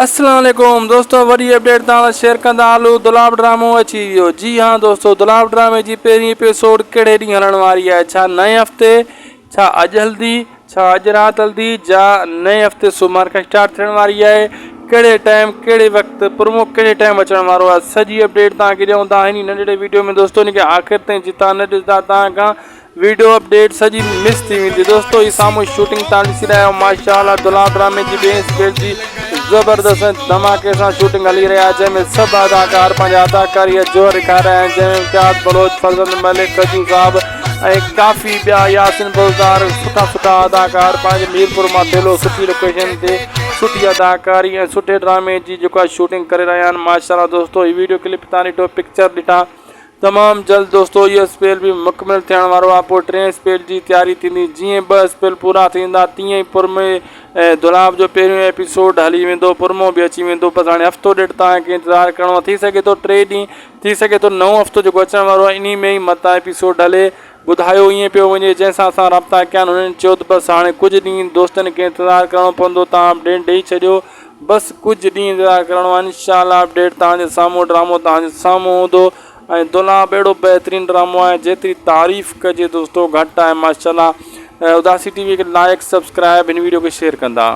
अस्सलाम वालेकुम दोस्तों, वरी अपडेट तव्हां शेयर कंदा हलूं। दुलाब ड्रामो अची वियो। जी हाँ दोस्तों, दुलाब ड्रामे जी पहिरीं एपिसोड कहिड़े ॾींहुं हलण वारी आहे? छा नए हफ़्ते, छा अॼु हलंदी, छा अॼु राति हलंदी, या नए हफ़्ते सूमर खां स्टार्ट थियण वारी आहे? कहिड़े टाइम, कहिड़े वक़्तु, प्रोमो कहिड़े टाइम अचण वारो आहे? सॼी अपडेट तव्हांखे ॾियूं था हिन नंढड़े वीडियो में दोस्तों। इनखे आख़िर ताईं जितां न ॾिसंदा तव्हां वीडियो अपडेट सॼी मिस थी वेंदी दोस्तों। ही साम्हूं शूटिंग तव्हां ॾिसी रहिया आहियो। माशाअल्लाह दुलाब ड्रामे जी ॿिए स्पेल जी ज़बरदस्त धमाके सां शूटिंग हली रही आहे, जंहिंमें सभु अदाकार पंहिंजा अदाकारीअ जोर ॾेखारिया आहिनि, जंहिंमें इम्तियाज़ बलोच, फज़ल मलिक, रजू साहब ऐं काफ़ी ॿिया यासिन बुज़दार सुठा अदाकार पंहिंजे मीरपुर मां थेलो सुठी लोकेशन ते सुठी अदाकारी ऐं सुठे ड्रामे जी जेको आहे शूटिंग करे रहिया आहिनि। माशाअल्लाह दोस्तों, हीअ वीडियो क्लिप तव्हां ॾिठो, पिक्चर ॾिठा तमामु जल्द दोस्तों। इहो स्पेल बि मुकमिल थियण वारो आहे। पोइ टें स्पेल जी तयारी थींदी। जीअं ॿ स्पेल पूरा थींदा तीअं ई पुरमे दुलाब जो पहिरियों एपिसोड हली वेंदो, पुरमो बि अची वेंदो। बसि हाणे हफ़्तो ॾेढ तव्हांखे इंतज़ारु करिणो थी सघे थो, 3 ॾींहं थी सघे थो, नओं हफ़्तो जेको अचण वारो आहे इन में ई मथां एपिसोड हले। ॿुधायो ईअं पियो वञे, जंहिंसां असां राब्ता कया आहिनि हुननि चयो त बसि हाणे कुझु ॾींहं दोस्तनि खे इंतज़ारु करिणो पवंदो, तव्हां अपडेट ॾेई छॾियो। बसि कुझु ॾींहं इंतज़ारु करिणो आहे। इंशाअल्लाह अपडेट तव्हांजे साम्हूं, ड्रामो तव्हांजे साम्हूं हूंदो। ऐं दुलाब अहिड़ो बहितरीनु ड्रामो आहे, जेतिरी तारीफ़ कजे दोस्तों घटि आहे। माशाअल्लाह। उदासी टीवी खे लाइक, सब्सक्राइब, हिन वीडियो खे शेयर कंदा।